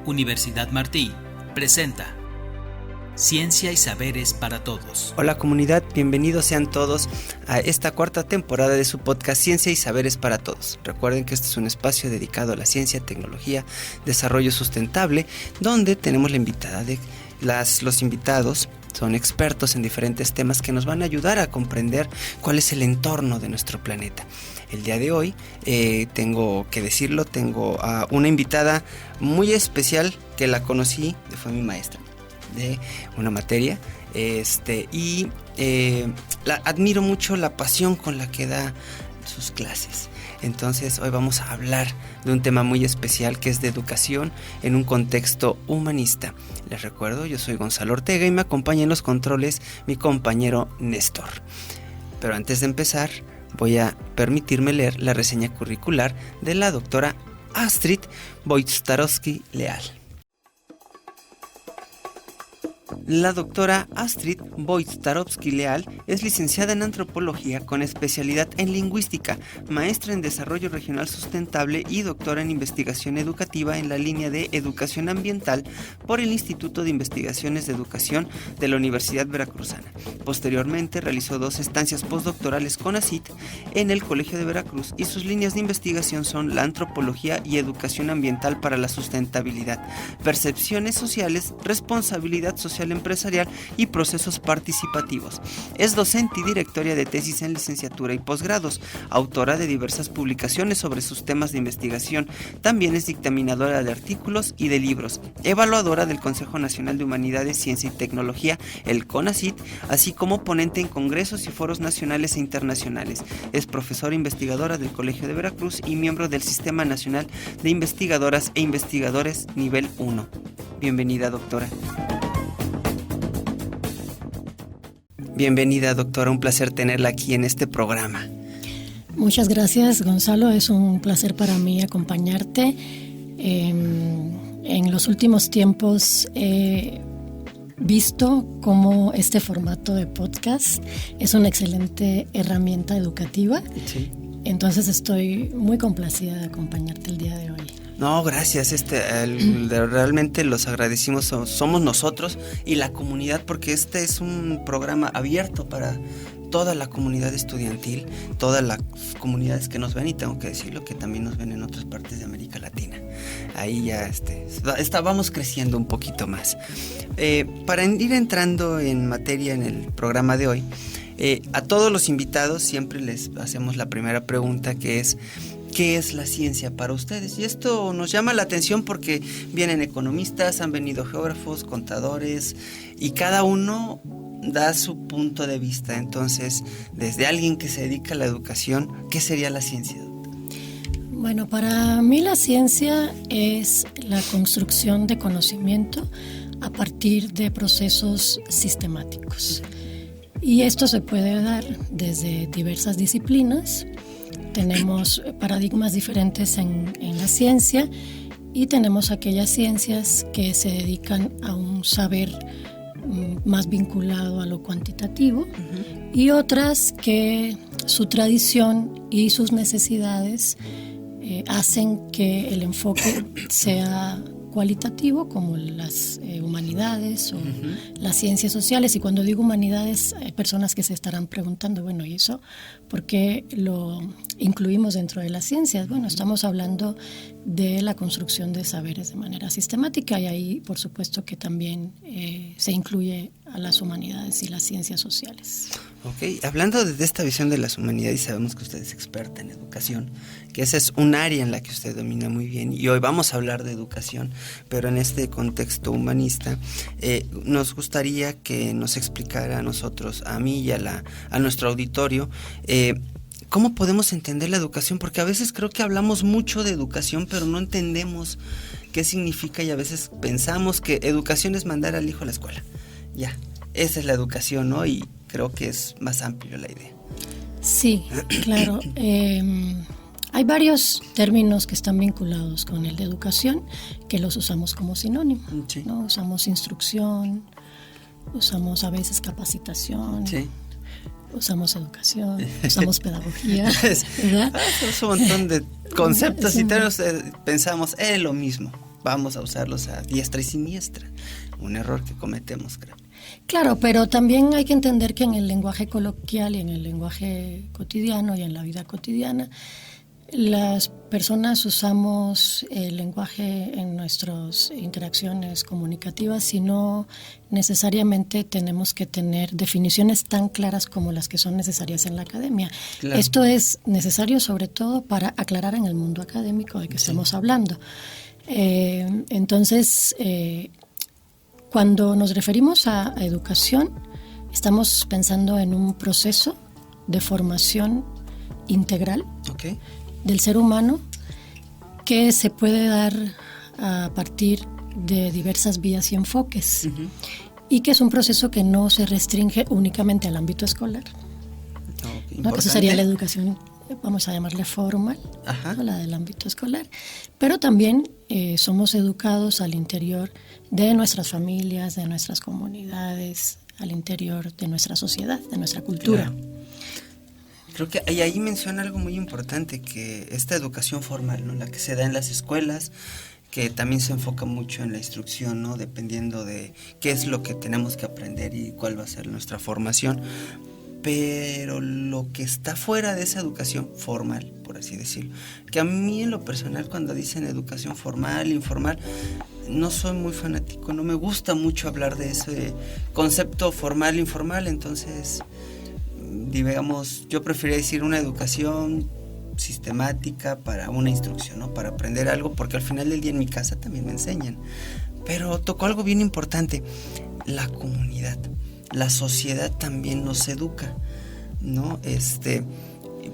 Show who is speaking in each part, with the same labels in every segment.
Speaker 1: Universidad Martí presenta Ciencia y Saberes para Todos.
Speaker 2: Hola comunidad, bienvenidos sean todos a esta cuarta temporada de su podcast Ciencia y Saberes para Todos. Recuerden que este es un espacio dedicado a la ciencia, tecnología, desarrollo sustentable, donde tenemos la invitada de los invitados. Son expertos en diferentes temas que nos van a ayudar a comprender cuál es el entorno de nuestro planeta. El día de hoy, tengo que decirlo, tengo a una invitada muy especial que la conocí, fue mi maestra de una materia, admiro mucho la pasión con la que da sus clases. Entonces hoy vamos a hablar de un tema muy especial que es de educación en un contexto humanista. Les recuerdo, yo soy Gonzalo Ortega y me acompaña en los controles mi compañero Néstor. Pero antes de empezar, voy a permitirme leer la reseña curricular de la doctora Astrid Wojciechowski-Leal. La doctora Astrid Wojciechowski-Leal es licenciada en Antropología con especialidad en Lingüística, maestra en Desarrollo Regional Sustentable y doctora en Investigación Educativa en la línea de Educación Ambiental por el Instituto de Investigaciones de Educación de la Universidad Veracruzana. Posteriormente realizó 2 estancias postdoctorales CONACYT en el Colegio de Veracruz y sus líneas de investigación son la antropología y educación ambiental para la sustentabilidad, percepciones sociales, responsabilidad social empresarial y procesos participativos. Es docente y directora de tesis en licenciatura y posgrados, autora de diversas publicaciones sobre sus temas de investigación. También es dictaminadora de artículos y de libros, evaluadora del Consejo Nacional de Humanidades, Ciencia y Tecnología, el CONACYT, así como ponente en congresos y foros nacionales e internacionales. Es profesora investigadora del Colegio de Veracruz y miembro del Sistema Nacional de Investigadoras e Investigadores Nivel 1. Bienvenida, doctora. Bienvenida, doctora, un placer tenerla aquí en este programa.
Speaker 3: Muchas gracias, Gonzalo, es un placer para mí acompañarte. En los últimos tiempos he visto cómo este formato de podcast es una excelente herramienta educativa. Sí. Entonces estoy muy complacida de acompañarte el día de hoy.
Speaker 2: No, gracias, realmente los agradecimos, somos nosotros y la comunidad, porque este es un programa abierto para toda la comunidad estudiantil, todas las comunidades que nos ven, y tengo que decirlo que también nos ven en otras partes de América Latina. Ahí ya vamos creciendo un poquito más. Para ir entrando en materia en el programa de hoy, a todos los invitados siempre les hacemos la primera pregunta, que es: ¿qué es la ciencia para ustedes? Y esto nos llama la atención porque vienen economistas, han venido geógrafos, contadores, y cada uno da su punto de vista. Entonces, desde alguien que se dedica a la educación, ¿qué sería la ciencia?
Speaker 3: Bueno, para mí la ciencia es la construcción de conocimiento a partir de procesos sistemáticos. Y esto se puede dar desde diversas disciplinas. Tenemos paradigmas diferentes en la ciencia, y tenemos aquellas ciencias que se dedican a un saber más vinculado a lo cuantitativo, y otras que su tradición y sus necesidades hacen que el enfoque sea cualitativo, como las humanidades o las ciencias sociales. Y cuando digo humanidades, hay personas que se estarán preguntando, bueno, ¿y eso por qué lo incluimos dentro de las ciencias? Bueno, estamos hablando de la construcción de saberes de manera sistemática, y ahí por supuesto que también se incluye a las humanidades y las ciencias sociales.
Speaker 2: Ok, hablando de esta visión de las humanidades, sabemos que usted es experta en educación, que esa es un área en la que usted domina muy bien, y hoy vamos a hablar de educación, pero en este contexto humanista. Nos gustaría que nos explicara a nosotros, a mí y a nuestro auditorio, ¿cómo podemos entender la educación? Porque a veces creo que hablamos mucho de educación, pero no entendemos qué significa, y a veces pensamos que educación es mandar al hijo a la escuela. Ya, esa es la educación, ¿no? Y creo que es más amplio la idea.
Speaker 3: Sí, claro. Hay varios términos que están vinculados con el de educación que los usamos como sinónimo, sí, ¿no? Usamos instrucción, usamos a veces capacitación, sí, usamos educación, usamos pedagogía, ¿verdad?
Speaker 2: Es un montón de conceptos, sí, y términos, pensamos lo mismo. vamos a usarlos a diestra y siniestra. Un error que cometemos, creo.
Speaker 3: Claro, pero también hay que entender que en el lenguaje coloquial y en el lenguaje cotidiano y en la vida cotidiana, las personas usamos el lenguaje en nuestras interacciones comunicativas y no necesariamente tenemos que tener definiciones tan claras como las que son necesarias en la academia. Claro. Esto es necesario sobre todo para aclarar en el mundo académico de que estamos hablando. Entonces, cuando nos referimos a educación, estamos pensando en un proceso de formación integral del ser humano que se puede dar a partir de diversas vías y enfoques, y que es un proceso que no se restringe únicamente al ámbito escolar, ¿no? Que eso sería la educación, vamos a llamarle formal, ¿no? La del ámbito escolar, pero también somos educados al interior de nuestras familias, de nuestras comunidades, al interior de nuestra sociedad, de nuestra cultura.
Speaker 2: Claro. Creo que ahí menciona algo muy importante, que esta educación formal, ¿no? La que se da en las escuelas, que también se enfoca mucho en la instrucción, ¿no? Dependiendo de qué es lo que tenemos que aprender y cuál va a ser nuestra formación. Pero lo que está fuera de esa educación formal, por así decirlo, que a mí en lo personal, cuando dicen educación formal, informal, no soy muy fanático, no me gusta mucho hablar de ese concepto formal, informal. Entonces, digamos, yo preferiría decir una educación sistemática para una instrucción, ¿no? Para aprender algo, porque al final del día en mi casa también me enseñan. Pero tocó algo bien importante, la comunidad, la sociedad también nos educa, ¿no?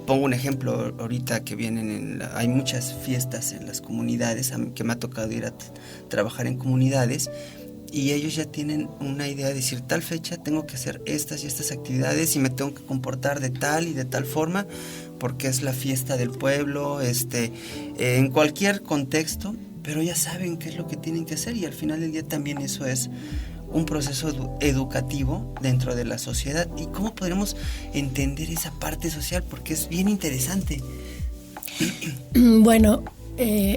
Speaker 2: Pongo un ejemplo ahorita que vienen, hay muchas fiestas en las comunidades, que me ha tocado ir a trabajar en comunidades, y ellos ya tienen una idea de decir, tal fecha tengo que hacer estas y estas actividades y me tengo que comportar de tal y de tal forma porque es la fiesta del pueblo, en cualquier contexto, pero ya saben qué es lo que tienen que hacer, y al final del día también eso es un proceso educativo dentro de la sociedad. ¿Y cómo podremos entender esa parte social? Porque es bien interesante.
Speaker 3: Bueno,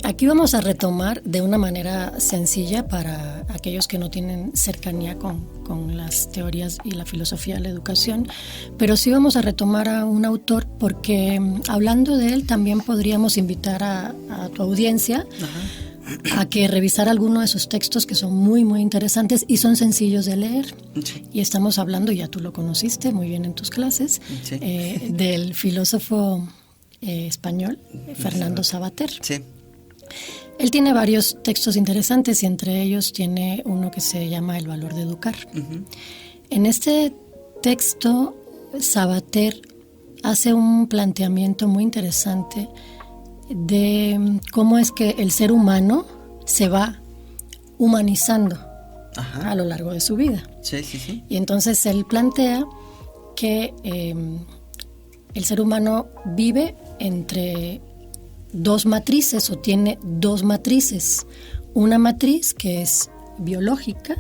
Speaker 3: aquí vamos a retomar de una manera sencilla para aquellos que no tienen cercanía con las teorías y la filosofía de la educación, pero sí vamos a retomar a un autor, porque hablando de él también podríamos invitar a tu audiencia a que revisara alguno de sus textos, que son muy, muy interesantes y son sencillos de leer. Sí. Y estamos hablando, ya tú lo conociste muy bien en tus clases, sí. Del filósofo español Fernando Savater.
Speaker 2: Sí.
Speaker 3: Él tiene varios textos interesantes y entre ellos tiene uno que se llama El valor de educar. En este texto, Savater hace un planteamiento muy interesante de cómo es que el ser humano se va humanizando a lo largo de su vida.
Speaker 2: Sí, sí, sí.
Speaker 3: Y entonces él plantea que el ser humano vive entre dos matrices, o tiene dos matrices. Una matriz que es biológica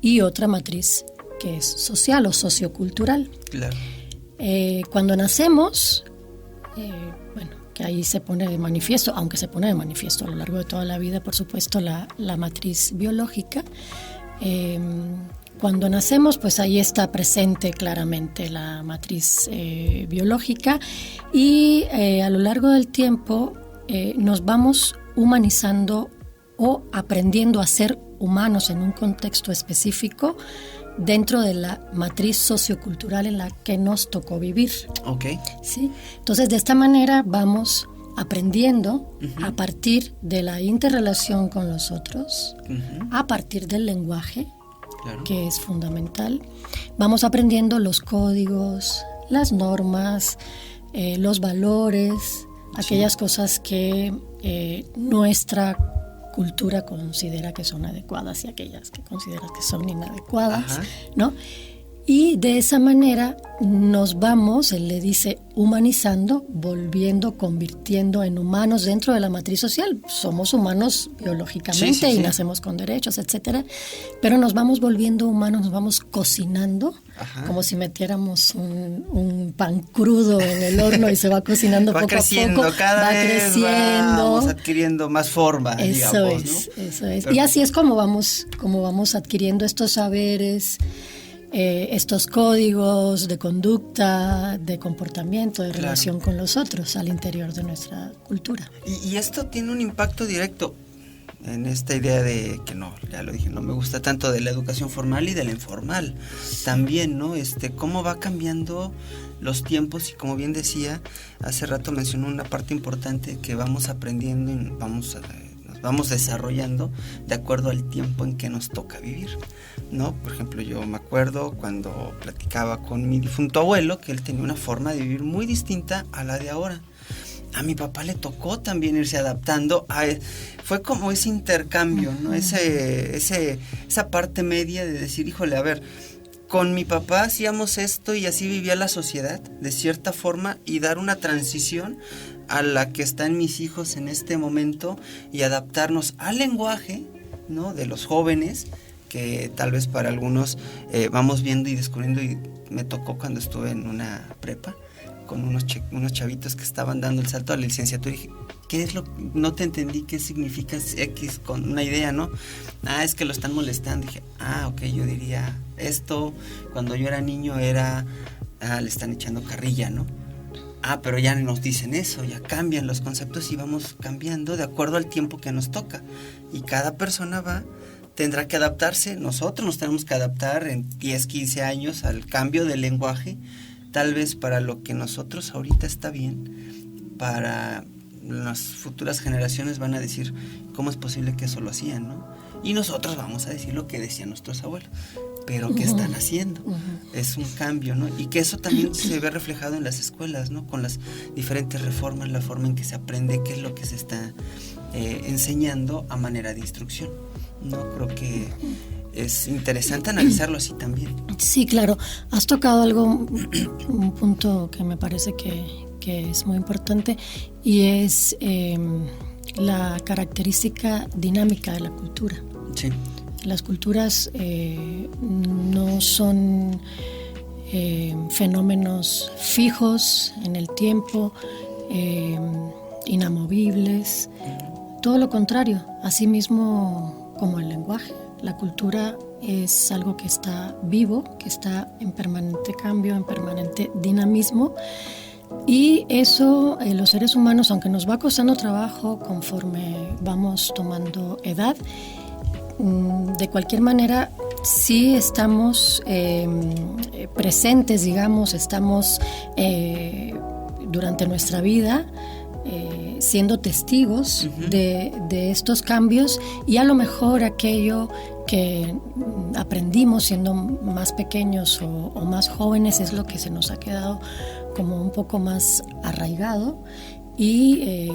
Speaker 3: y otra matriz que es social o sociocultural.
Speaker 2: Claro.
Speaker 3: Cuando nacemos, que ahí se pone de manifiesto, aunque se pone de manifiesto a lo largo de toda la vida, por supuesto, la matriz biológica. Cuando nacemos, pues ahí está presente claramente la matriz biológica, y a lo largo del tiempo nos vamos humanizando o aprendiendo a ser humanos en un contexto específico dentro de la matriz sociocultural en la que nos tocó vivir.
Speaker 2: Okay.
Speaker 3: ¿Sí? Entonces, de esta manera vamos aprendiendo a partir de la interrelación con los otros, a partir del lenguaje, claro, que es fundamental. Vamos aprendiendo los códigos, las normas, los valores, aquellas cosas que nuestra cultura considera que son adecuadas y aquellas que considera que son inadecuadas, ¿no? Y de esa manera nos vamos, él le dice, humanizando, convirtiendo en humanos dentro de la matriz social. Somos humanos biológicamente y nacemos con derechos, etcétera, pero nos vamos volviendo humanos, nos vamos cocinando, como si metiéramos un pan crudo en el horno y se va cocinando poco a poco.
Speaker 2: Cada vez vamos adquiriendo más forma,
Speaker 3: eso es. Y así es como vamos adquiriendo estos saberes, estos códigos de conducta, de comportamiento, de relación con los otros al interior de nuestra cultura.
Speaker 2: Y esto tiene un impacto directo en esta idea de que ya lo dije, no me gusta tanto de la educación formal y de la informal. También, ¿no? Cómo va cambiando los tiempos y como bien decía, hace rato mencionó una parte importante que vamos aprendiendo y nos vamos desarrollando de acuerdo al tiempo en que nos toca vivir, ¿no? Por ejemplo, yo me acuerdo cuando platicaba con mi difunto abuelo que él tenía una forma de vivir muy distinta a la de ahora. A mi papá le tocó también irse adaptando fue como ese intercambio, ¿no? Esa parte media de decir, híjole, a ver, con mi papá hacíamos esto y así vivía la sociedad de cierta forma, y dar una transición a la que están mis hijos en este momento y adaptarnos al lenguaje, ¿no? De los jóvenes, que tal vez para algunos vamos viendo y descubriendo. Y me tocó cuando estuve en una prepa con unos chavitos que estaban dando el salto a la licenciatura y dije, ¿qué es no te entendí qué significa X, con una idea, ¿no? Es que lo están molestando. Dije, ok, yo diría esto, cuando yo era niño le están echando carrilla, ¿no? Pero ya nos dicen eso, ya cambian los conceptos y vamos cambiando de acuerdo al tiempo que nos toca. Y cada persona tendrá que adaptarse. Nosotros nos tenemos que adaptar en 10, 15 años al cambio del lenguaje. Tal vez para lo que nosotros ahorita está bien, para las futuras generaciones van a decir, ¿cómo es posible que eso lo hacían, no? Y nosotros vamos a decir lo que decían nuestros abuelos. Pero ¿qué están haciendo? Es un cambio, ¿no? Y que eso también se ve reflejado en las escuelas, ¿no? Con las diferentes reformas, la forma en que se aprende, qué es lo que se está enseñando a manera de instrucción, ¿no? Creo que es interesante analizarlo así también.
Speaker 3: Sí, claro. Has tocado un punto que me parece que es muy importante, y es la característica dinámica de la cultura.
Speaker 2: Sí.
Speaker 3: Las culturas no son fenómenos fijos en el tiempo, inamovibles. Todo lo contrario, así mismo como el lenguaje. La cultura es algo que está vivo, que está en permanente cambio, en permanente dinamismo. Y eso, los seres humanos, aunque nos va costando trabajo conforme vamos tomando edad, de cualquier manera sí estamos presentes, digamos, estamos durante nuestra vida siendo testigos de estos cambios, y a lo mejor aquello que aprendimos siendo más pequeños o más jóvenes es lo que se nos ha quedado como un poco más arraigado, y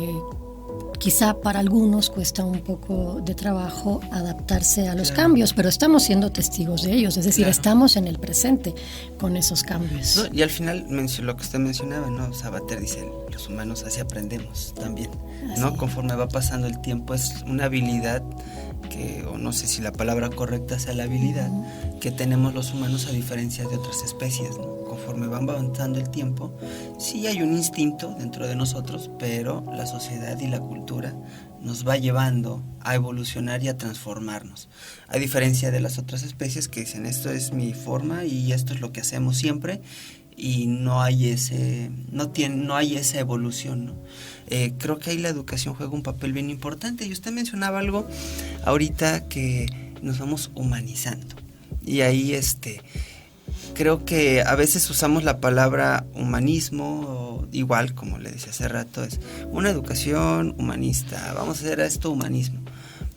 Speaker 3: quizá para algunos cuesta un poco de trabajo adaptarse a los cambios, pero estamos siendo testigos de ellos, es decir, estamos en el presente con esos cambios.
Speaker 2: No, y al final, lo que usted mencionaba, ¿no? Sabater dice, los humanos así aprendemos también, ¿no? Así. Conforme va pasando el tiempo, es una habilidad o no sé si la palabra correcta sea la habilidad que tenemos los humanos a diferencia de otras especies, ¿no? Conforme van avanzando el tiempo, sí hay un instinto dentro de nosotros, pero la sociedad y la cultura nos va llevando a evolucionar y a transformarnos, a diferencia de las otras especies que dicen, esto es mi forma y esto es lo que hacemos siempre, y no hay esa evolución, ¿no? Creo que ahí la educación juega un papel bien importante, y usted mencionaba algo ahorita, que nos vamos humanizando, y ahí creo que a veces usamos la palabra humanismo, igual como le decía hace rato, es una educación humanista, vamos a hacer esto humanismo,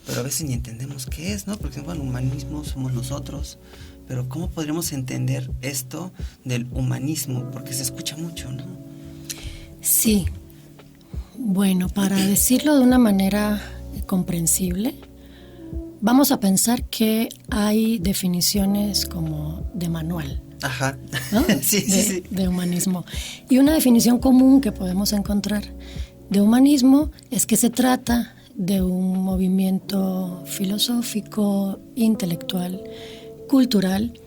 Speaker 2: pero a veces ni entendemos qué es, ¿no? Porque bueno, humanismo somos nosotros, pero ¿cómo podríamos entender esto del humanismo? Porque se escucha mucho, ¿no?
Speaker 3: Sí. Bueno, para decirlo de una manera comprensible, vamos a pensar que hay definiciones como de manual,
Speaker 2: Ajá.
Speaker 3: ¿no? De humanismo. Y una definición común que podemos encontrar de humanismo es que se trata de un movimiento filosófico, intelectual, cultural,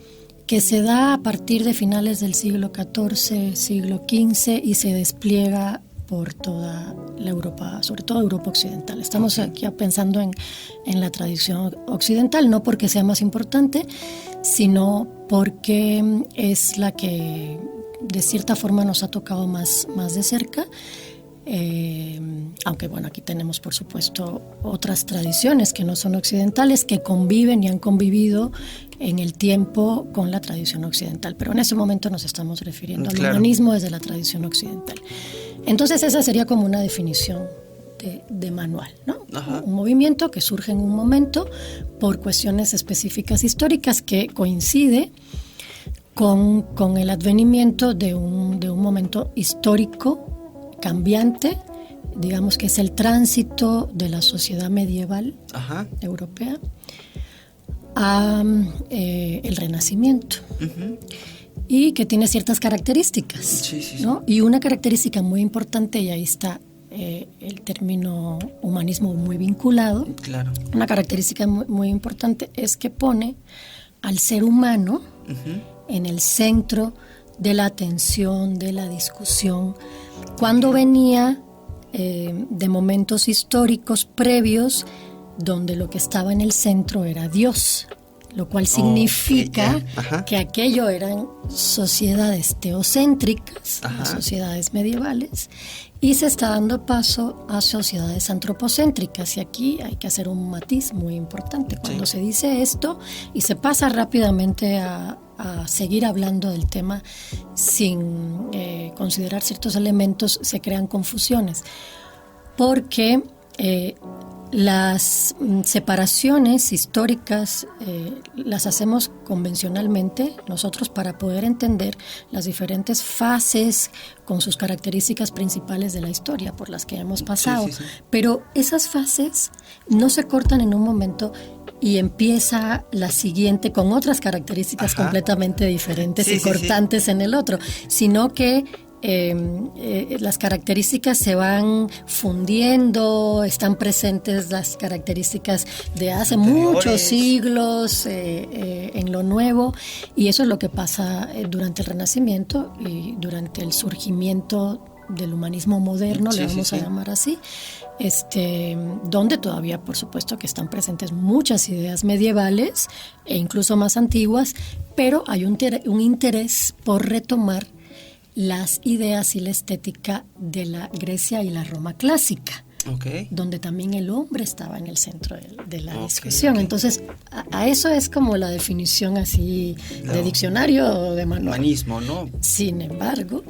Speaker 3: que se da a partir de finales del siglo XIV, siglo XV y se despliega por toda la Europa, sobre todo Europa occidental. Estamos aquí pensando en la tradición occidental, no porque sea más importante, sino porque es la que de cierta forma nos ha tocado más de cerca. Aunque bueno, aquí tenemos por supuesto otras tradiciones que no son occidentales, que conviven y han convivido en el tiempo con la tradición occidental, pero en ese momento nos estamos refiriendo al humanismo desde la tradición occidental. Entonces esa sería como una definición de manual, ¿no? Un movimiento que surge en un momento por cuestiones específicas históricas que coincide con el advenimiento de un momento histórico cambiante, digamos que es el tránsito de la sociedad medieval europea a el Renacimiento, y que tiene ciertas características, ¿no? Y una característica muy importante, y ahí está el término humanismo muy vinculado, una característica muy, muy importante es que pone al ser humano en el centro de la atención, de la discusión, cuando venía de momentos históricos previos donde lo que estaba en el centro era Dios, lo cual significa que aquello eran sociedades teocéntricas, las sociedades medievales, y se está dando paso a sociedades antropocéntricas. Y aquí hay que hacer un matiz muy importante. Cuando se dice esto y se pasa rápidamente a seguir hablando del tema sin considerar ciertos elementos, se crean confusiones, porque las separaciones históricas las hacemos convencionalmente nosotros para poder entender las diferentes fases con sus características principales de la historia por las que hemos pasado. Pero esas fases no se cortan en un momento y empieza la siguiente con otras características completamente diferentes y cortantes en el otro, sino que las características se van fundiendo, están presentes las características de hace muchos siglos en lo nuevo, y eso es lo que pasa durante el Renacimiento y durante el surgimiento del humanismo moderno, le vamos a llamar así, donde todavía por supuesto que están presentes muchas ideas medievales e incluso más antiguas, pero hay un interés por retomar las ideas y la estética de la Grecia y la Roma clásica, donde también el hombre estaba en el centro de la discusión. Entonces, a eso es como la definición así de diccionario o de manual.
Speaker 2: Humanismo, ¿no?
Speaker 3: Sin embargo,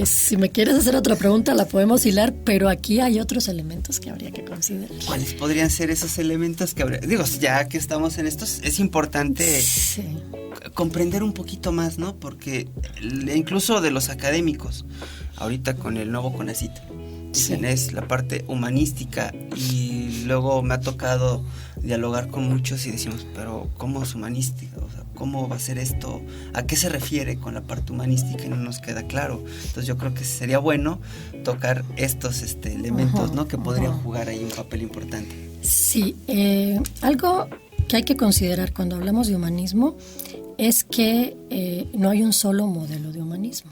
Speaker 3: si me quieres hacer otra pregunta, la podemos hilar, pero aquí hay otros elementos que habría que considerar. ¿Cuáles
Speaker 2: podrían ser esos elementos que habría? Digo, ya que estamos en estos, es importante comprender un poquito más, ¿no? Porque incluso de los académicos, ahorita con el nuevo CONACYT, dicen es la parte humanística, y luego me ha tocado dialogar con muchos y decimos, pero ¿cómo es humanística? O sea, ¿cómo va a ser esto? ¿A qué se refiere con la parte humanística? Y no nos queda claro. Entonces yo creo que sería bueno tocar estos elementos, ¿no? Que podrían jugar ahí un papel importante.
Speaker 3: Sí, algo que hay que considerar cuando hablamos de humanismo es que no hay un solo modelo de humanismo,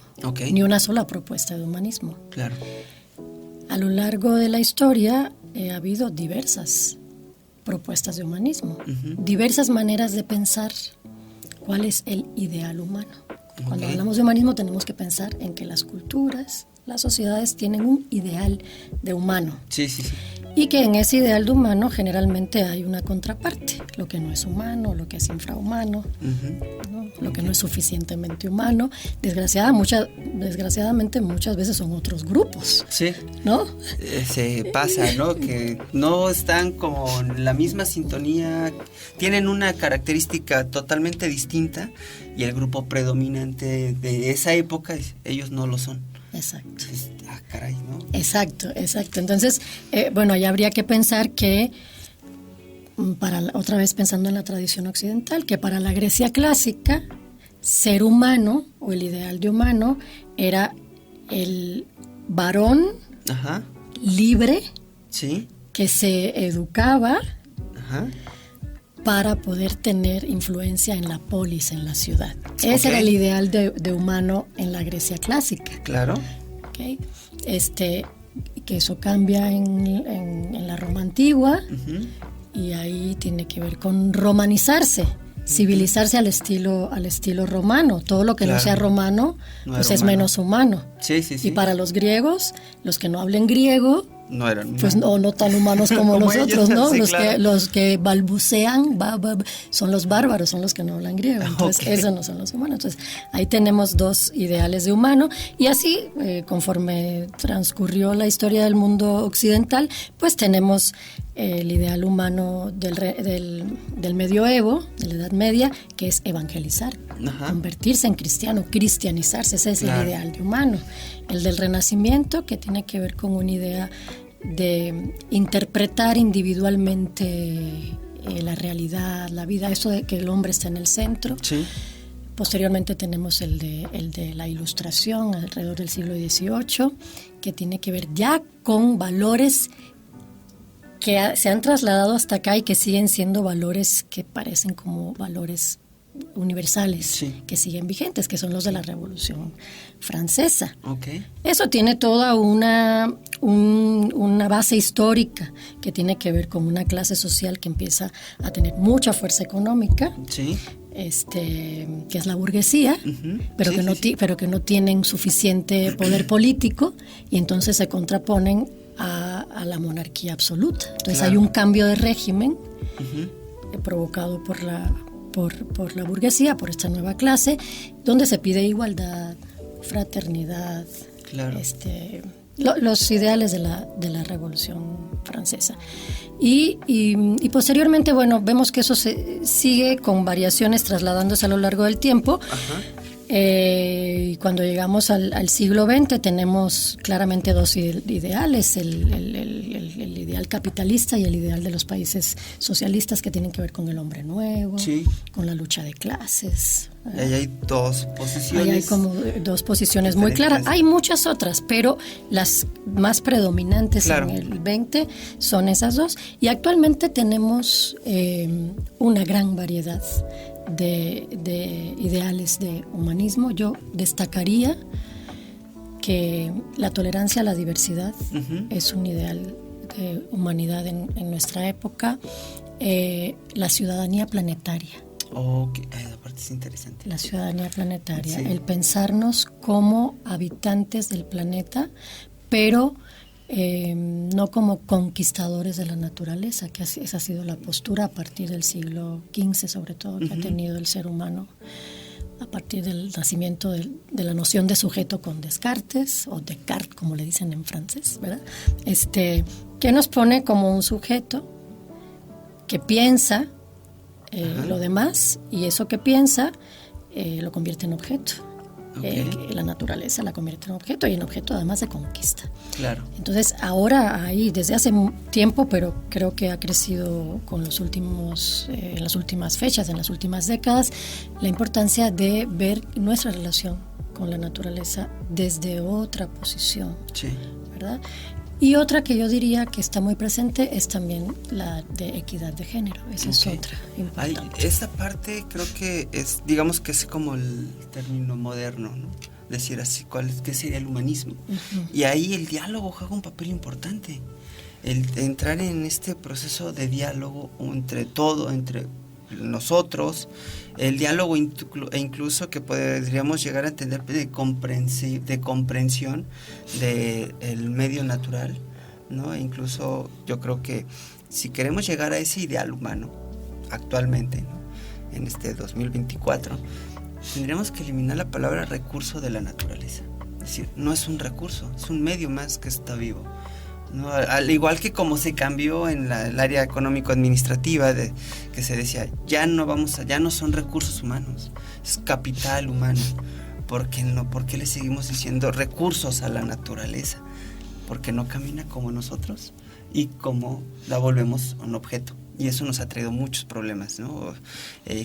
Speaker 3: ni una sola propuesta de humanismo.
Speaker 2: Claro.
Speaker 3: A lo largo de la historia ha habido diversas propuestas de humanismo, diversas maneras de pensar cuál es el ideal humano. Cuando hablamos de humanismo tenemos que pensar en que las culturas, las sociedades tienen un ideal de humano. Y que en ese ideal de humano generalmente hay una contraparte, lo que no es humano, lo que es infrahumano, ¿no? Lo que no es suficientemente humano. Desgraciadamente muchas veces son otros grupos, ¿no?
Speaker 2: Se pasa, ¿no? Que no están como en la misma sintonía, tienen una característica totalmente distinta, y el grupo predominante de esa época, ellos no lo son.
Speaker 3: Exacto.
Speaker 2: Caray, ¿no?
Speaker 3: Exacto. Entonces, ya habría que pensar que, otra vez pensando en la tradición occidental, que para la Grecia clásica ser humano o el ideal de humano era el varón
Speaker 2: Ajá.
Speaker 3: libre,
Speaker 2: Sí.
Speaker 3: que se educaba
Speaker 2: Ajá.
Speaker 3: para poder tener influencia en la polis, en la ciudad. Ese
Speaker 2: Ok.
Speaker 3: era el ideal de humano en la Grecia clásica.
Speaker 2: Claro.
Speaker 3: ¿Okay? Que eso cambia en la Roma antigua,
Speaker 2: Ujú.
Speaker 3: y ahí tiene que ver con romanizarse, civilizarse al estilo romano. Todo lo que no
Speaker 2: Claro.
Speaker 3: sea romano,
Speaker 2: No
Speaker 3: pues
Speaker 2: era
Speaker 3: es
Speaker 2: humano.
Speaker 3: menos humano.
Speaker 2: Sí, sí, sí.
Speaker 3: Y para los griegos, los que no hablen griego,
Speaker 2: No eran
Speaker 3: pues no tan humanos como
Speaker 2: Como
Speaker 3: nosotros,
Speaker 2: ellos,
Speaker 3: ¿no?
Speaker 2: sí,
Speaker 3: los
Speaker 2: claro.
Speaker 3: que balbucean son los bárbaros, son los que no hablan griego. Entonces,
Speaker 2: Ok.
Speaker 3: esos no son los humanos. Entonces, ahí tenemos dos ideales de humano. Y así, conforme transcurrió la historia del mundo occidental, pues tenemos el ideal humano del medioevo, de la Edad Media, que es evangelizar,
Speaker 2: Ajá.
Speaker 3: convertirse en cristiano, cristianizarse. Ese es
Speaker 2: Claro.
Speaker 3: el ideal de humano. El del Renacimiento, que tiene que ver con una idea de interpretar individualmente la realidad, la vida, eso de que el hombre está en el centro.
Speaker 2: Sí.
Speaker 3: Posteriormente tenemos el de la Ilustración alrededor del siglo XVIII, que tiene que ver ya con valores que se han trasladado hasta acá y que siguen siendo valores que parecen como valores universales,
Speaker 2: Sí.
Speaker 3: que siguen vigentes, que son los de la Revolución Francesa.
Speaker 2: Ok.
Speaker 3: Eso tiene toda una base histórica que tiene que ver con una clase social que empieza a tener mucha fuerza económica,
Speaker 2: Sí.
Speaker 3: que es la burguesía,
Speaker 2: Ujú.
Speaker 3: pero,
Speaker 2: Sí,
Speaker 3: que no
Speaker 2: sí, sí.
Speaker 3: pero que no tienen suficiente poder político, y entonces se contraponen a la monarquía absoluta. Entonces
Speaker 2: Claro.
Speaker 3: hay un cambio de régimen
Speaker 2: Ujú.
Speaker 3: provocado por la burguesía, por esta nueva clase, donde se pide igualdad, fraternidad,
Speaker 2: Claro.
Speaker 3: los ideales de la Revolución Francesa. Y posteriormente, bueno, vemos que eso se sigue con variaciones trasladándose a lo largo del tiempo.
Speaker 2: Ajá.
Speaker 3: Y cuando llegamos al siglo XX tenemos claramente dos ideales, el ideal capitalista y el ideal de los países socialistas, que tienen que ver con el hombre nuevo,
Speaker 2: Sí.
Speaker 3: con la lucha de clases.
Speaker 2: Ahí hay dos posiciones.
Speaker 3: Ahí hay como dos posiciones muy
Speaker 2: diferentes.
Speaker 3: claras. Hay muchas otras, pero las más predominantes
Speaker 2: Claro.
Speaker 3: en el 20 son esas dos. Y actualmente tenemos una gran variedad de ideales de humanismo. Yo destacaría que la tolerancia a la diversidad
Speaker 2: Ujú.
Speaker 3: es un ideal de humanidad en nuestra época. La ciudadanía planetaria.
Speaker 2: Ok. La parte es interesante.
Speaker 3: La ciudadanía planetaria,
Speaker 2: Sí.
Speaker 3: el pensarnos como habitantes del planeta, pero no como conquistadores de la naturaleza, que esa ha sido la postura a partir del siglo XV, sobre todo, que ha tenido el ser humano a partir del nacimiento de la noción de sujeto con Descartes, o Descartes, como le dicen en francés, ¿verdad? Que nos pone como un sujeto que piensa lo demás, y eso que piensa lo convierte en objeto.
Speaker 2: Ok.
Speaker 3: La naturaleza la convierte en objeto, y en objeto además de conquista.
Speaker 2: Claro.
Speaker 3: Entonces ahora hay, desde hace tiempo, pero creo que ha crecido con en las últimas fechas, en las últimas décadas, la importancia de ver nuestra relación con la naturaleza desde otra posición,
Speaker 2: Sí.
Speaker 3: ¿verdad? Y otra que yo diría que está muy presente es también la de equidad de género. Esa es
Speaker 2: Ok.
Speaker 3: otra importante.
Speaker 2: Esta parte creo que es, digamos que es como el término moderno, ¿no? Decir así, ¿qué sería el humanismo? Y ahí el diálogo juega un papel importante. El entrar en este proceso de diálogo entre nosotros, el diálogo incluso que podríamos llegar a entender de comprensión del medio natural, ¿no? E incluso yo creo que si queremos llegar a ese ideal humano actualmente, ¿no? En este 2024, tendríamos que eliminar la palabra recurso de la naturaleza. Es decir, no es un recurso, es un medio más que está vivo, ¿no? Al igual que como se cambió en el área económico-administrativa, que se decía, ya no son recursos humanos, es capital humano. ¿Por qué le seguimos diciendo recursos a la naturaleza? Porque no camina como nosotros y como la volvemos un objeto y eso nos ha traído muchos problemas, ¿no?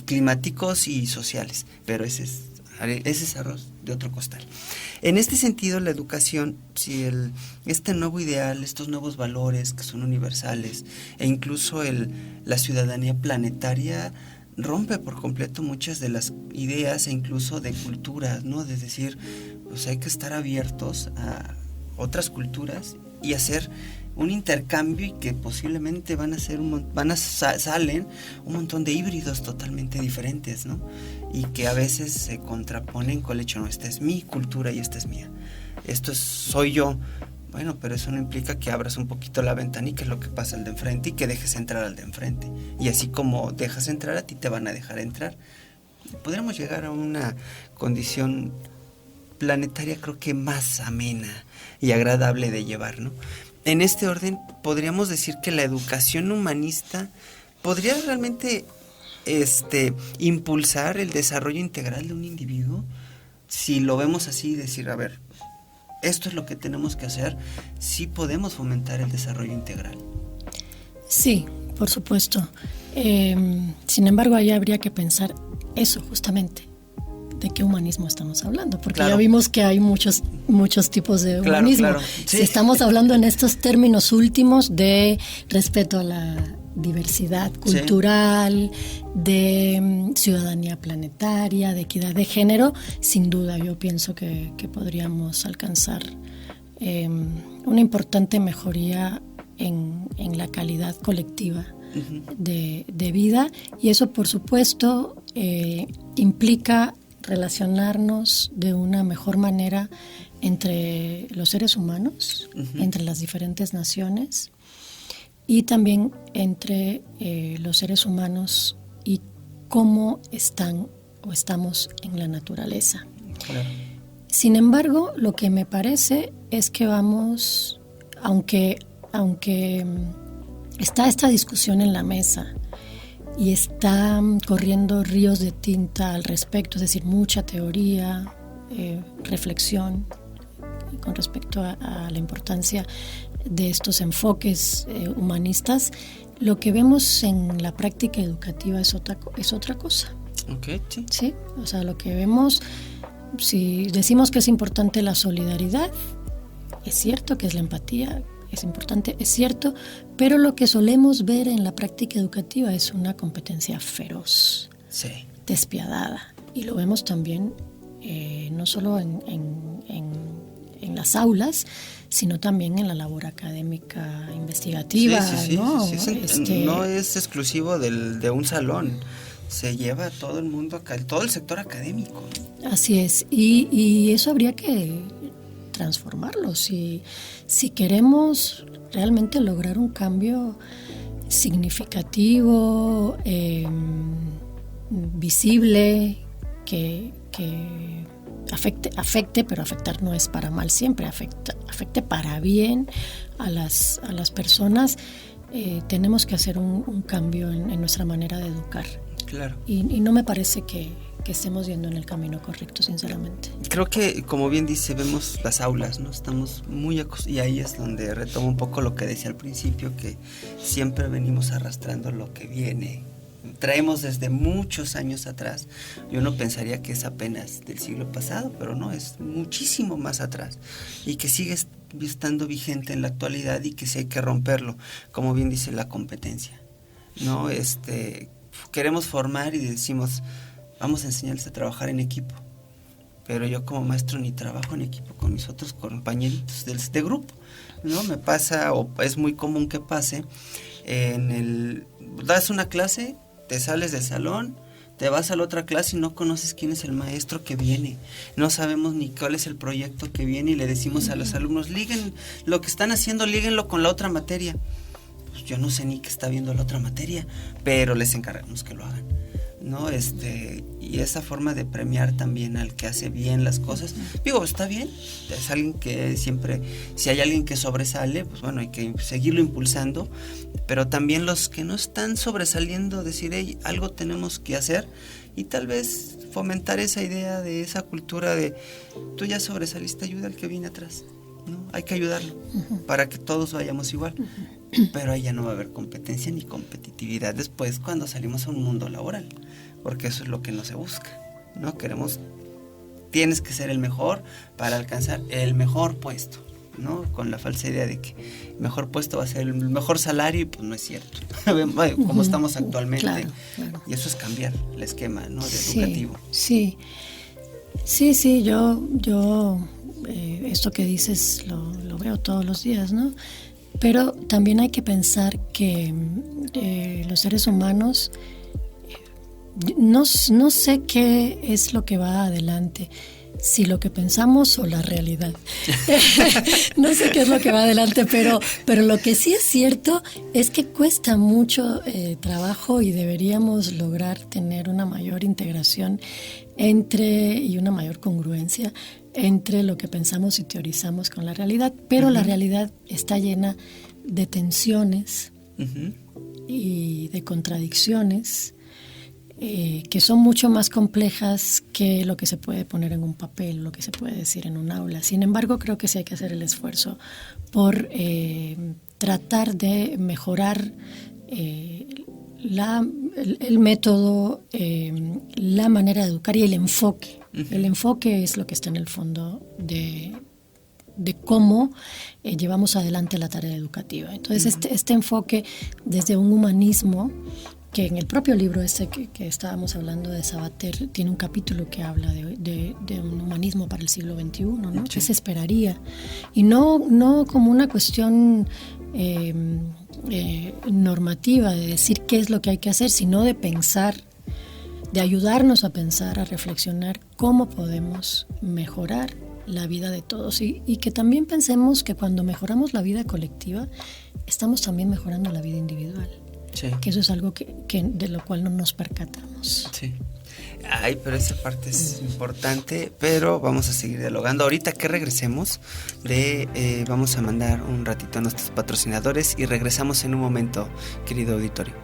Speaker 2: Climáticos y sociales, pero ese es arroz de otro costal. En este sentido, la educación, si este nuevo ideal, estos nuevos valores que son universales, e incluso la ciudadanía planetaria, rompe por completo muchas de las ideas e incluso de culturas, ¿no? De decir, pues hay que estar abiertos a otras culturas y hacer un intercambio, y que posiblemente salen un montón de híbridos totalmente diferentes, ¿no? Y que a veces se contraponen con el hecho, no, esta es mi cultura y esta es mía. Soy yo. Bueno, pero eso no implica que abras un poquito la ventana y que es lo que pasa al de enfrente y que dejes entrar al de enfrente. Y así como dejas entrar, a ti te van a dejar entrar. Podríamos llegar a una condición planetaria, creo que más amena y agradable de llevar, ¿no? En este orden, podríamos decir que la educación humanista podría realmente impulsar el desarrollo integral de un individuo. Si lo vemos así, decir, a ver, esto es lo que tenemos que hacer, sí podemos fomentar el desarrollo integral.
Speaker 3: Sí, por supuesto. Sin embargo, ahí habría que pensar eso justamente, de qué humanismo estamos hablando, porque ya vimos que hay muchos tipos de humanismo. Claro. Sí. Si estamos hablando en estos términos últimos de respeto a la diversidad cultural, de ciudadanía planetaria, de equidad de género, sin duda yo pienso que podríamos alcanzar una importante mejoría en la calidad colectiva de vida, y eso por supuesto implica relacionarnos de una mejor manera entre los seres humanos, entre las diferentes naciones, y también entre los seres humanos y cómo están o estamos en la naturaleza. Claro. Sin embargo, lo que me parece es que vamos, aunque está esta discusión en la mesa y están corriendo ríos de tinta al respecto, es decir, mucha teoría, reflexión con respecto a la importancia de estos enfoques humanistas, lo que vemos en la práctica educativa es otra cosa.
Speaker 2: Okay, sí.
Speaker 3: Sí, o sea, lo que vemos, si decimos que es importante la solidaridad, es cierto que es la empatía, es importante, es cierto, pero lo que solemos ver en la práctica educativa es una competencia feroz, despiadada, y lo vemos también no solo en las aulas, sino también en la labor académica investigativa. ¿No?
Speaker 2: No es exclusivo de un salón, se lleva a todo el mundo, todo el sector académico.
Speaker 3: Así es, y eso habría que transformarlo. Si queremos realmente lograr un cambio significativo, visible, que afecte, pero afectar no es para mal siempre, afecte para bien a las personas, tenemos que hacer un cambio en nuestra manera de educar.
Speaker 2: Claro.
Speaker 3: Y no me parece que estemos yendo en el camino correcto, sinceramente.
Speaker 2: Creo que, como bien dice, vemos las aulas, ¿no? Estamos y ahí es donde retomo un poco lo que decía al principio, que siempre venimos arrastrando lo que viene. Traemos desde muchos años atrás. Yo no pensaría que es apenas del siglo pasado, pero no, es muchísimo más atrás, y que sigue estando vigente en la actualidad, y que sí hay que romperlo, como bien dice la competencia, ¿no? Queremos formar y decimos, vamos a enseñarles a trabajar en equipo, pero yo como maestro ni trabajo en equipo con mis otros compañeritos de grupo, ¿no? Me pasa, o es muy común que pase, das una clase, te sales del salón, te vas a la otra clase y no conoces quién es el maestro que viene, no sabemos ni cuál es el proyecto que viene, y le decimos a los alumnos, liguen lo que están haciendo, líguenlo con la otra materia. Pues yo no sé ni qué está viendo la otra materia, pero les encargamos que lo hagan, ¿no? Y esa forma de premiar también al que hace bien las cosas, digo, está bien, es alguien que siempre, si hay alguien que sobresale, pues bueno, hay que seguirlo impulsando, pero también los que no están sobresaliendo, decir, hey, algo tenemos que hacer, y tal vez fomentar esa idea de esa cultura de, tú ya sobresaliste, ayuda al que viene atrás, ¿no? Hay que ayudarlo para que todos vayamos igual. pero ahí ya no va a haber competencia ni competitividad después cuando salimos a un mundo laboral, porque eso es lo que no se busca, ¿no? Tienes que ser el mejor para alcanzar el mejor puesto, ¿no? Con la falsa idea de que el mejor puesto va a ser el mejor salario, y pues no es cierto, como estamos actualmente.
Speaker 3: Claro.
Speaker 2: Y eso es cambiar el esquema, ¿no? Educativo.
Speaker 3: Sí, yo esto que dices lo veo todos los días, ¿no? Pero también hay que pensar que los seres humanos, no sé qué es lo que va adelante, si lo que pensamos o la realidad. No sé qué es lo que va adelante, pero lo que sí es cierto es que cuesta mucho trabajo, y deberíamos lograr tener una mayor integración y una mayor congruencia entre lo que pensamos y teorizamos con la realidad, pero la realidad está llena de tensiones y de contradicciones que son mucho más complejas que lo que se puede poner en un papel, lo que se puede decir en un aula. Sin embargo, creo que sí hay que hacer el esfuerzo por tratar de mejorar el método, la manera de educar y el enfoque. El enfoque es lo que está en el fondo de cómo llevamos adelante la tarea educativa. Entonces, este enfoque desde un humanismo, que en el propio libro que estábamos hablando de Sabater, tiene un capítulo que habla de un humanismo para el siglo XXI, ¿no? Sí. ¿Qué se esperaría? Y no como una cuestión normativa de decir qué es lo que hay que hacer, sino de pensar, de ayudarnos a pensar, a reflexionar cómo podemos mejorar la vida de todos, y que también pensemos que cuando mejoramos la vida colectiva, estamos también mejorando la vida individual. Sí. Que eso es algo que de lo cual no nos percatamos.
Speaker 2: Sí. Pero esa parte es importante, pero vamos a seguir dialogando. Ahorita que regresemos, vamos a mandar un ratito a nuestros patrocinadores y regresamos en un momento, querido auditorio.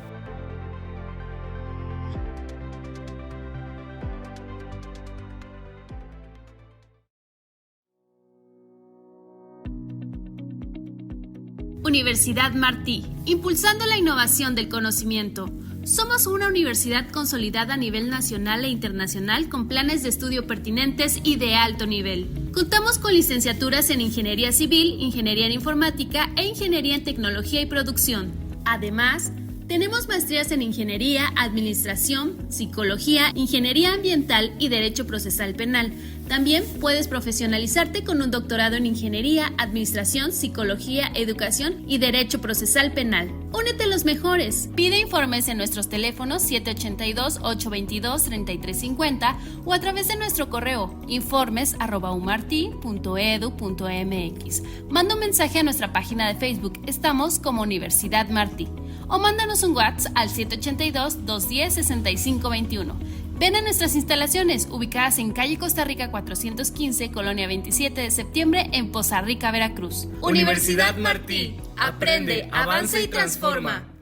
Speaker 4: Universidad Martí, impulsando la innovación del conocimiento. Somos una universidad consolidada a nivel nacional e internacional con planes de estudio pertinentes y de alto nivel. Contamos con licenciaturas en Ingeniería Civil, Ingeniería en Informática e Ingeniería en Tecnología y Producción. Además, tenemos maestrías en Ingeniería, Administración, Psicología, Ingeniería Ambiental y Derecho Procesal Penal. También puedes profesionalizarte con un doctorado en Ingeniería, Administración, Psicología, Educación y Derecho Procesal Penal. ¡Únete a los mejores! Pide informes en nuestros teléfonos 782-822-3350 o a través de nuestro correo informes@umarti.edu.mx. Manda un mensaje a nuestra página de Facebook. Estamos como Universidad Martí. O mándanos un WhatsApp al 782-210-6521. Ven a nuestras instalaciones, ubicadas en calle Costa Rica 415, Colonia 27 de septiembre, en Poza Rica, Veracruz.
Speaker 5: Universidad Martí. Aprende, avanza y transforma.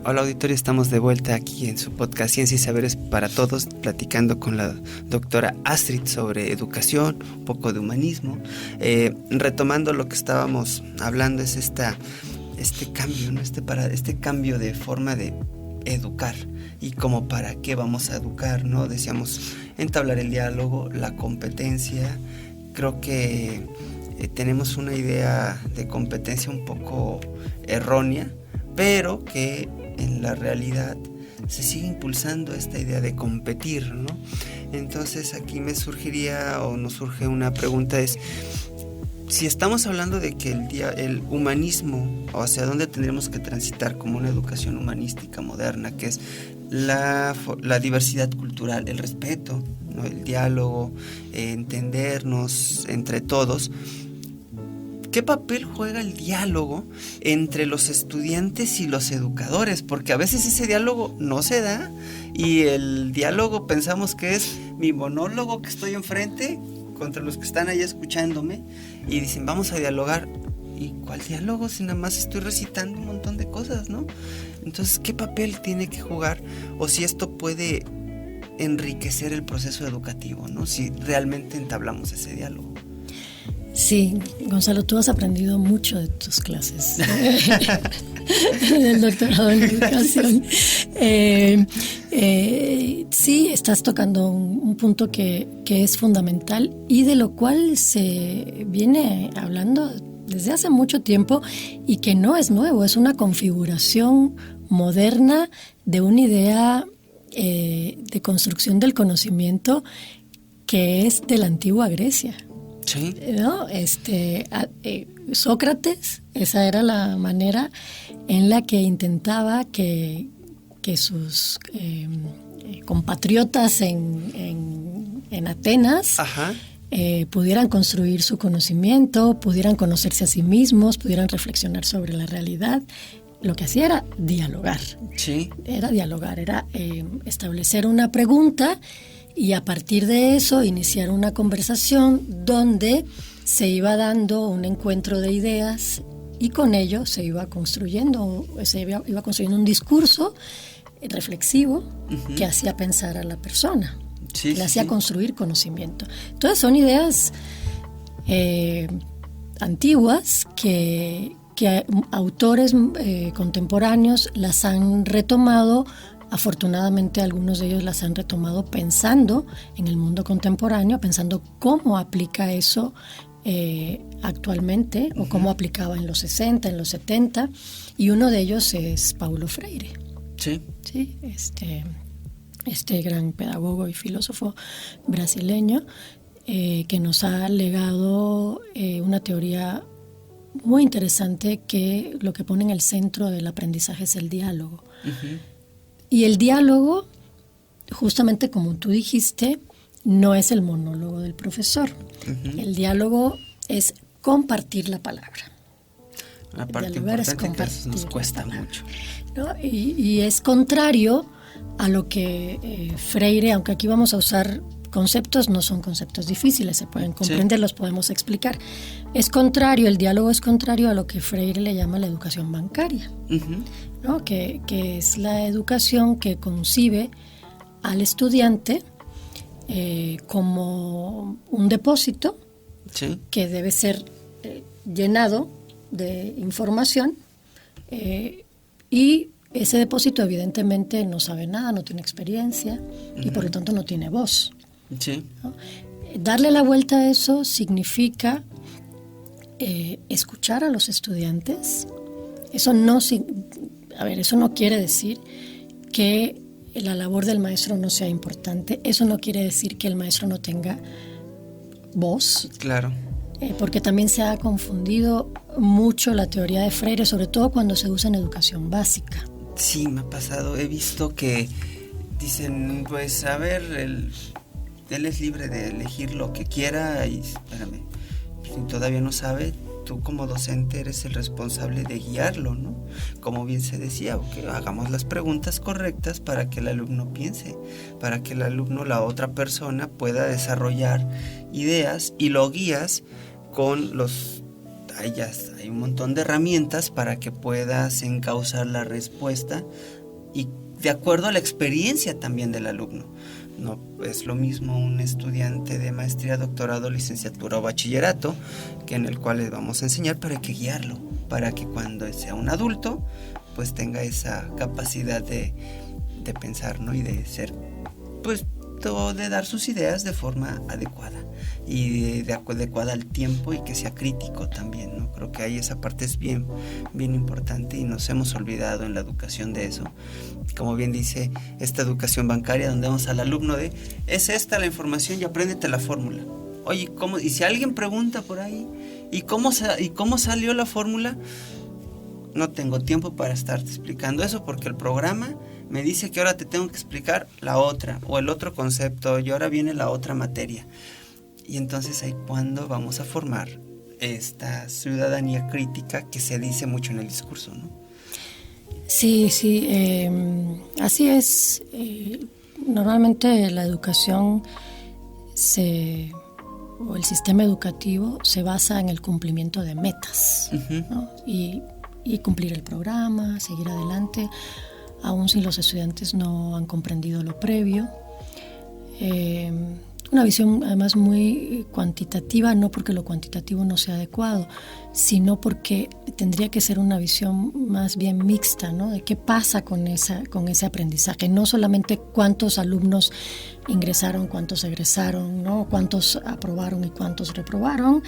Speaker 2: Hola auditorio, estamos de vuelta aquí en su podcast Ciencia y Saberes para Todos, platicando con la doctora Astrid sobre educación, un poco de humanismo. Retomando lo que estábamos hablando, es este cambio, ¿no? Este cambio de forma de educar y como para qué vamos a educar, ¿no? Decíamos entablar el diálogo, la competencia. Creo que tenemos una idea de competencia un poco errónea, pero que en la realidad se sigue impulsando esta idea de competir, ¿no? Entonces aquí nos surge una pregunta, es si estamos hablando de que el humanismo, o hacia dónde tendremos que transitar como una educación humanística moderna, que es la diversidad cultural, el respeto, ¿no? El diálogo, entendernos entre todos. ¿Qué papel juega el diálogo entre los estudiantes y los educadores? Porque a veces ese diálogo no se da, y el diálogo pensamos que es mi monólogo que estoy enfrente contra los que están allá escuchándome y dicen vamos a dialogar. ¿Y cuál diálogo si nada más estoy recitando un montón de cosas, ¿no? Entonces, ¿qué papel tiene que jugar? O si esto puede enriquecer el proceso educativo, ¿no? Si realmente entablamos ese diálogo.
Speaker 3: Sí, Gonzalo, tú has aprendido mucho de tus clases del doctorado en educación. Sí, estás tocando un punto que es fundamental y de lo cual se viene hablando desde hace mucho tiempo y que no es nuevo, es una configuración moderna de una idea de construcción del conocimiento que es de la antigua Grecia.
Speaker 2: Sí.
Speaker 3: ¿No? Sócrates, esa era la manera en la que intentaba que sus compatriotas en Atenas pudieran construir su conocimiento, pudieran conocerse a sí mismos, pudieran reflexionar sobre la realidad. Lo que hacía era dialogar.
Speaker 2: Sí.
Speaker 3: Era dialogar, era establecer una pregunta y a partir de eso iniciar una conversación donde se iba dando un encuentro de ideas y con ello se iba construyendo un discurso reflexivo que hacía pensar a la persona, le hacía construir conocimiento. Entonces son ideas antiguas que autores contemporáneos las han retomado. Afortunadamente algunos de ellos las han retomado pensando en el mundo contemporáneo, pensando cómo aplica eso actualmente o cómo aplicaba en los 60, en los 70, y uno de ellos es Paulo Freire.
Speaker 2: Sí.
Speaker 3: Sí, este gran pedagogo y filósofo brasileño que nos ha legado una teoría muy interesante que lo que pone en el centro del aprendizaje es el diálogo. Y el diálogo, justamente como tú dijiste, no es el monólogo del profesor. El diálogo es compartir la palabra.
Speaker 2: La parte importante que a veces nos cuesta mucho.
Speaker 3: ¿No? Y es contrario a lo que Freire, aunque aquí vamos a usar conceptos, no son conceptos difíciles, se pueden comprender, los podemos explicar. Es contrario, el diálogo es contrario a lo que Freire le llama la educación bancaria, ¿no? Que es la educación que concibe al estudiante como un depósito que debe ser llenado de información y ese depósito evidentemente no sabe nada, no tiene experiencia y por lo tanto no tiene voz. ¿No? Darle la vuelta a eso significa escuchar a los estudiantes. Eso no quiere decir que la labor del maestro no sea importante. Eso no quiere decir que el maestro no tenga voz.
Speaker 2: Claro.
Speaker 3: Porque también se ha confundido mucho la teoría de Freire, sobre todo cuando se usa en educación básica.
Speaker 2: Sí, me ha pasado. He visto que dicen, pues, a ver, él es libre de elegir lo que quiera y, espérame, si todavía no sabe, tú como docente eres el responsable de guiarlo, ¿no? Como bien se decía, que hagamos las preguntas correctas para que el alumno piense, para que el alumno, la otra persona, pueda desarrollar ideas y lo guías con hay un montón de herramientas para que puedas encauzar la respuesta y de acuerdo a la experiencia también del alumno. No es lo mismo un estudiante de maestría, doctorado, licenciatura o bachillerato, que en el cual les vamos a enseñar, pero hay que guiarlo, para que cuando sea un adulto, pues tenga esa capacidad de pensar, ¿no? Y de ser, pues, de dar sus ideas de forma adecuada y adecuada al tiempo y que sea crítico también, ¿no? Creo que ahí esa parte es bien importante y nos hemos olvidado en la educación de eso. Como bien dice esta educación bancaria, donde vamos al alumno es esta la información y apréndete la fórmula. Oye, ¿cómo? Y si alguien pregunta por ahí, ¿y cómo salió la fórmula? No tengo tiempo para estarte explicando eso porque el programa me dice que ahora te tengo que explicar la otra o el otro concepto y ahora viene la otra materia. Y entonces ahí cuando vamos a formar esta ciudadanía crítica que se dice mucho en el discurso, ¿no?
Speaker 3: Sí, así es. Normalmente la educación o el sistema educativo se basa en el cumplimiento de metas, ¿no? Y cumplir el programa, seguir adelante, aun si los estudiantes no han comprendido lo previo. una visión además muy cuantitativa, no porque lo cuantitativo no sea adecuado, sino porque tendría que ser una visión más bien mixta, ¿no? De qué pasa con ese aprendizaje, no solamente cuántos alumnos ingresaron, cuántos egresaron, ¿no? Cuántos aprobaron y cuántos reprobaron,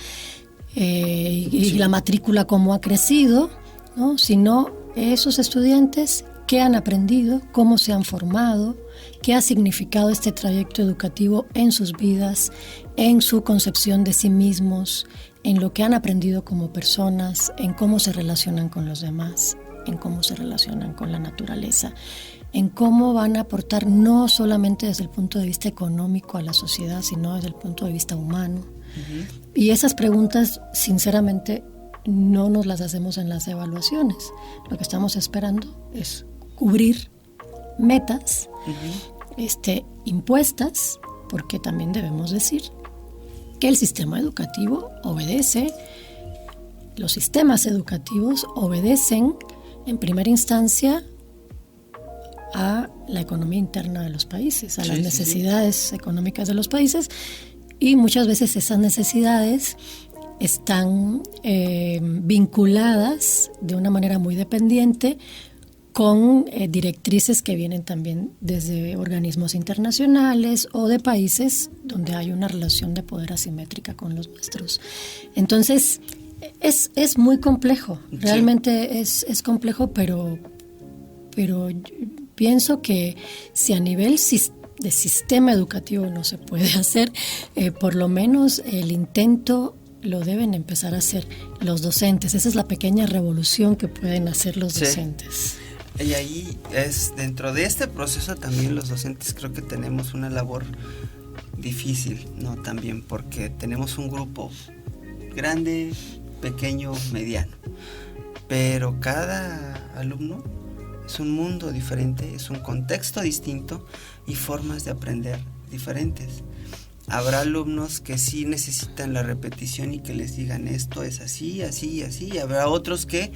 Speaker 3: y la matrícula cómo ha crecido, ¿no? Sino esos estudiantes qué han aprendido, cómo se han formado, qué ha significado este trayecto educativo en sus vidas, en su concepción de sí mismos, en lo que han aprendido como personas, en cómo se relacionan con los demás, en cómo se relacionan con la naturaleza, en cómo van a aportar no solamente desde el punto de vista económico a la sociedad, sino desde el punto de vista humano. Uh-huh. Y esas preguntas, sinceramente, no nos las hacemos en las evaluaciones. Lo que estamos esperando es cubrir metas impuestas, porque también debemos decir que el sistema educativo obedece, los sistemas educativos obedecen en primera instancia a la economía interna de los países, a las necesidades económicas de los países, y muchas veces esas necesidades están vinculadas de una manera muy dependiente con directrices que vienen también desde organismos internacionales o de países donde hay una relación de poder asimétrica con los nuestros. Entonces, es muy complejo, realmente es complejo, pero pienso que si a nivel de sistema educativo no se puede hacer, por lo menos el intento lo deben empezar a hacer los docentes. Esa es la pequeña revolución que pueden hacer los docentes.
Speaker 2: Y ahí dentro de este proceso también los docentes creo que tenemos una labor difícil, ¿no? También porque tenemos un grupo grande, pequeño, mediano, pero cada alumno es un mundo diferente, es un contexto distinto y formas de aprender diferentes. Habrá alumnos que sí necesitan la repetición y que les digan esto es así, así, así, y habrá otros que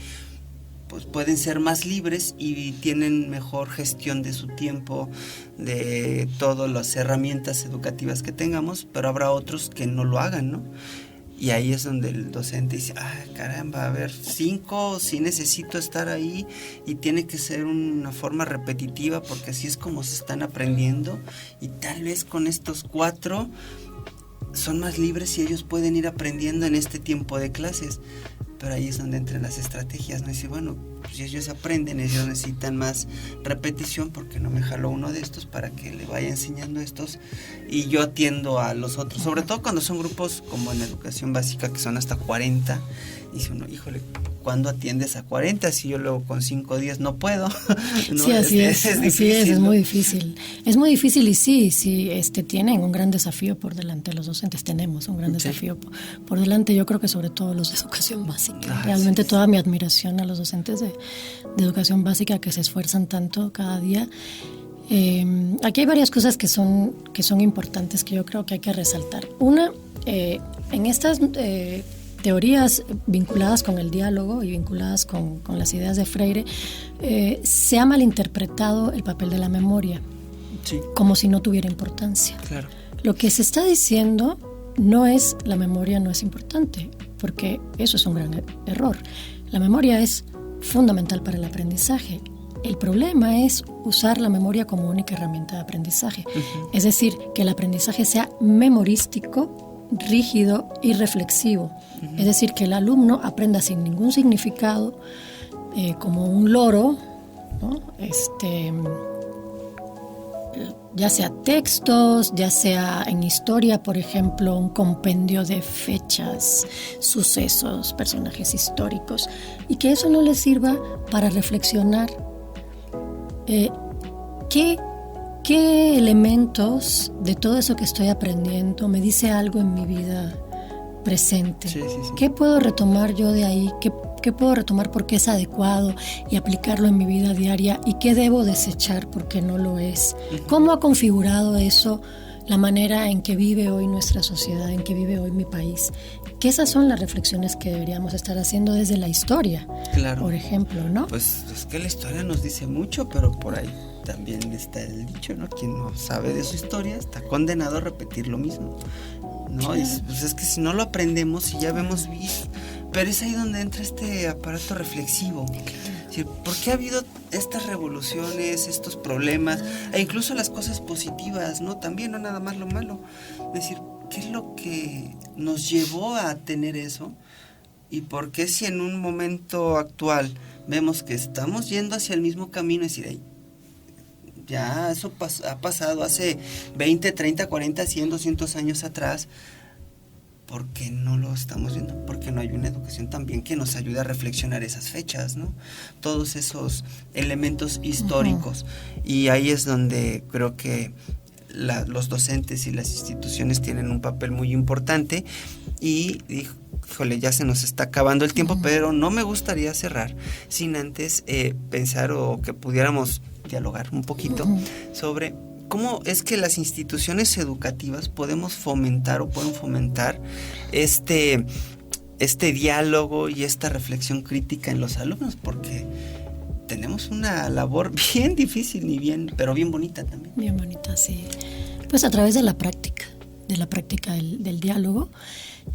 Speaker 2: pues pueden ser más libres y tienen mejor gestión de su tiempo, de todas las herramientas educativas que tengamos, pero habrá otros que no lo hagan, ¿no? Y ahí es donde el docente dice, caramba, a ver, 5, sí necesito estar ahí y tiene que ser una forma repetitiva porque así es como se están aprendiendo y tal vez con estos 4 son más libres y ellos pueden ir aprendiendo en este tiempo de clases. Pero ahí es donde entran las estrategias, ¿no? Y dice, bueno, pues si ellos aprenden, ellos necesitan más repetición, porque no me jalo uno de estos para que le vaya enseñando estos y yo atiendo a los otros, sobre todo cuando son grupos como en educación básica que son hasta 40, y dice uno, híjole, ¿cuándo atiendes a 40? Si yo luego con 5 días no puedo. ¿No?
Speaker 3: Sí, así es,
Speaker 2: difícil,
Speaker 3: es
Speaker 2: ¿no?
Speaker 3: muy difícil. Es muy difícil y sí, tienen un gran desafío por delante, los docentes tenemos un gran desafío por delante, yo creo que sobre todo los de educación básica. Realmente toda mi admiración a los docentes de educación básica que se esfuerzan tanto cada día. Aquí hay varias cosas que son importantes que yo creo que hay que resaltar. Una, en estas teorías vinculadas con el diálogo y vinculadas con las ideas de Freire, se ha malinterpretado el papel de la memoria, como si no tuviera importancia.
Speaker 2: Claro.
Speaker 3: Lo que se está diciendo no es la memoria no es importante, porque eso es un gran error. La memoria es fundamental para el aprendizaje. El problema es usar la memoria como única herramienta de aprendizaje. Uh-huh. Es decir, que el aprendizaje sea memorístico, rígido y reflexivo. Uh-huh. Es decir, que el alumno aprenda sin ningún significado, como un loro, ¿no? Ya sea textos, ya sea en historia, por ejemplo, un compendio de fechas, sucesos, personajes históricos, y que eso no les sirva para reflexionar qué elementos de todo eso que estoy aprendiendo me dice algo en mi vida presente. Sí. ¿Qué puedo retomar yo de ahí? ¿Qué puedo retomar porque es adecuado y aplicarlo en mi vida diaria? ¿Y qué debo desechar porque no lo es? ¿Cómo ha configurado eso la manera en que vive hoy nuestra sociedad, en que vive hoy mi país? Que esas son las reflexiones que deberíamos estar haciendo desde la historia, claro. Por ejemplo, ¿no?
Speaker 2: Pues es que la historia nos dice mucho, pero por ahí también está el dicho, ¿no? Quien no sabe de su historia está condenado a repetir lo mismo, ¿no? Pues es que si no lo aprendemos y ya vemos bien, pero es ahí donde entra este aparato reflexivo. Es decir, ¿por qué ha habido estas revoluciones, estos problemas, e incluso las cosas positivas, ¿no? También, no nada más lo malo. Es decir, ¿qué es lo que nos llevó a tener eso? ¿Y por qué si en un momento actual vemos que estamos yendo hacia el mismo camino? Es decir, hey, ya eso ha pasado hace 20, 30, 40, 100, 200 años atrás. ¿Por qué no lo estamos viendo? Porque no hay una educación también que nos ayude a reflexionar esas fechas, ¿no? Todos esos elementos históricos. Y ahí es donde creo que los docentes y las instituciones tienen un papel muy importante. Y híjole, ya se nos está acabando el tiempo, pero no me gustaría cerrar sin antes pensar o que pudiéramos dialogar un poquito sobre cómo es que las instituciones educativas podemos fomentar o pueden fomentar este diálogo y esta reflexión crítica en los alumnos, porque tenemos una labor bien difícil pero bien bonita también.
Speaker 3: Bien bonita, sí. Pues a través de la práctica del diálogo,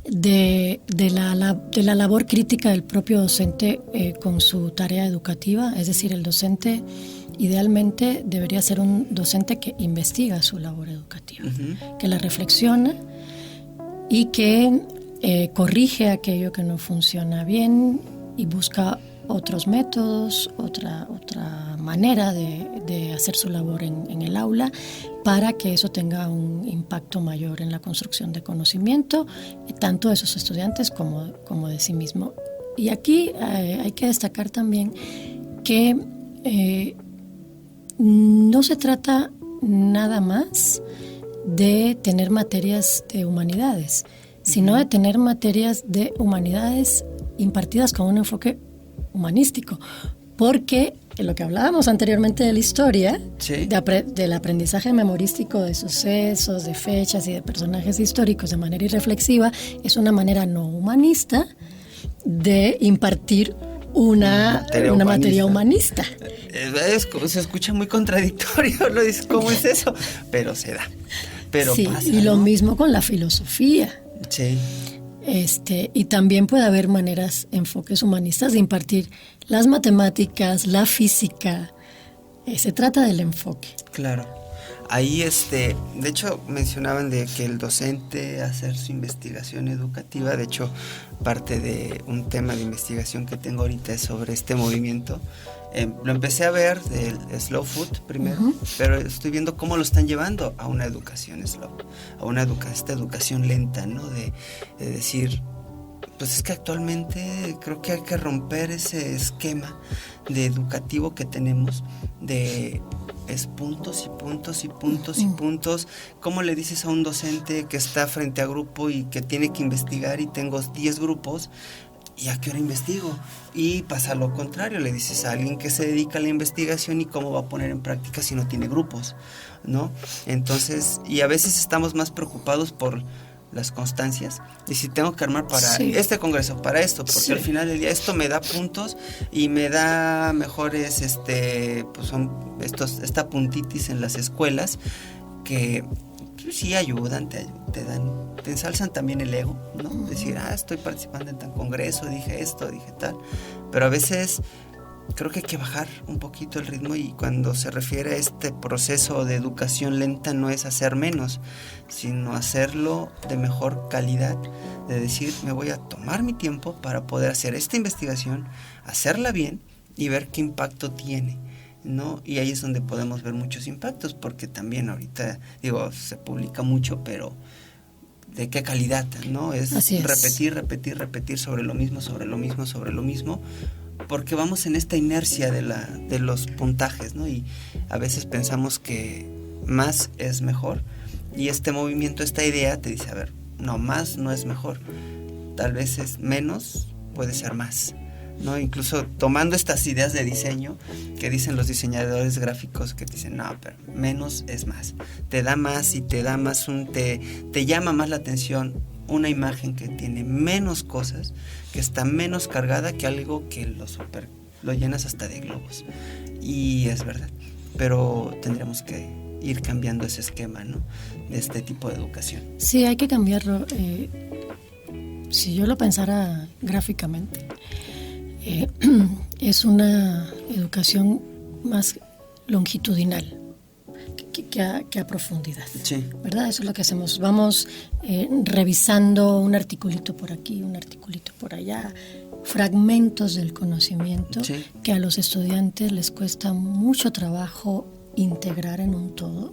Speaker 3: de la labor crítica del propio docente con su tarea educativa, es decir, el docente idealmente debería ser un docente que investiga su labor educativa, que la reflexiona y que corrige aquello que no funciona bien y busca otros métodos, otra manera de hacer su labor en el aula para que eso tenga un impacto mayor en la construcción de conocimiento, tanto de sus estudiantes como de sí mismo. Y aquí hay que destacar también que no se trata nada más de tener materias de humanidades, sino de tener materias de humanidades impartidas con un enfoque humanístico, porque lo que hablábamos anteriormente de la historia, sí, del aprendizaje memorístico de sucesos, de fechas y de personajes históricos de manera irreflexiva, es una manera no humanista de impartir una materia humanista.
Speaker 2: Se escucha muy contradictorio, ¿no? Dices, ¿cómo es eso? Pero se da. Pero
Speaker 3: sí, pasa, y lo mismo con la filosofía.
Speaker 2: Sí.
Speaker 3: Y también puede haber enfoques humanistas de impartir las matemáticas, la física. Se trata del enfoque.
Speaker 2: Claro. Ahí, de hecho, mencionaban de que el docente hacer su investigación educativa, de hecho, parte de un tema de investigación que tengo ahorita es sobre este movimiento. Lo empecé a ver del Slow Food primero, pero estoy viendo cómo lo están llevando a una educación slow, a esta educación lenta, ¿no? De decir, pues es que actualmente creo que hay que romper ese esquema de educativo que tenemos de es puntos y puntos y puntos y puntos. ¿Cómo le dices a un docente que está frente a grupo y que tiene que investigar y tengo 10 grupos? ¿Y a qué hora investigo? Y pasa lo contrario, le dices a alguien que se dedica a la investigación y cómo va a poner en práctica si no tiene grupos, ¿no? Entonces, y a veces estamos más preocupados por las constancias, y si tengo que armar para este congreso, para esto, porque al final del día esto me da puntos y me da mejores, pues son esta puntitis en las escuelas que sí ayudan, te ensalzan también el ego, ¿no? Decir, estoy participando en tal congreso, dije esto, dije tal, pero a veces creo que hay que bajar un poquito el ritmo, y cuando se refiere a este proceso de educación lenta no es hacer menos, sino hacerlo de mejor calidad, de decir, me voy a tomar mi tiempo para poder hacer esta investigación, hacerla bien y ver qué impacto tiene, ¿no? Y ahí es donde podemos ver muchos impactos, porque también ahorita, se publica mucho, pero ¿de qué calidad, no? Es repetir sobre lo mismo, porque vamos en esta inercia de los puntajes, ¿no? Y a veces pensamos que más es mejor, y este movimiento, esta idea te dice, a ver, no, más no es mejor, tal vez es menos, puede ser más, ¿no? Incluso tomando estas ideas de diseño que dicen los diseñadores gráficos, que te dicen, no, pero menos es más, te da más y te da más, te llama más la atención una imagen que tiene menos cosas, que está menos cargada, que algo que lo llenas hasta de globos. Y es verdad, pero tendríamos que ir cambiando ese esquema, ¿no?, de este tipo de educación.
Speaker 3: Sí, hay que cambiarlo. Si yo lo pensara gráficamente, es una educación más longitudinal que a profundidad,
Speaker 2: sí,
Speaker 3: ¿verdad? Eso es lo que hacemos. Vamos revisando un articulito por aquí, un articulito por allá, fragmentos del conocimiento, sí, que a los estudiantes les cuesta mucho trabajo integrar en un todo,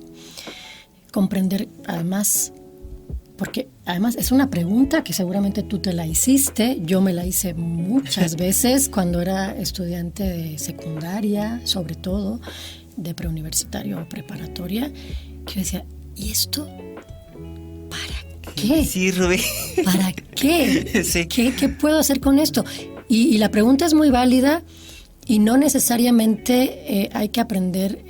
Speaker 3: comprender además, porque además es una pregunta que seguramente tú te la hiciste, yo me la hice muchas veces cuando era estudiante de secundaria, sobre todo de preuniversitario o preparatoria, que yo decía, ¿y esto para qué?
Speaker 2: Sí, Rubí.
Speaker 3: ¿Para qué?
Speaker 2: Sí.
Speaker 3: ¿Qué puedo hacer con esto? Y la pregunta es muy válida y no necesariamente hay que aprender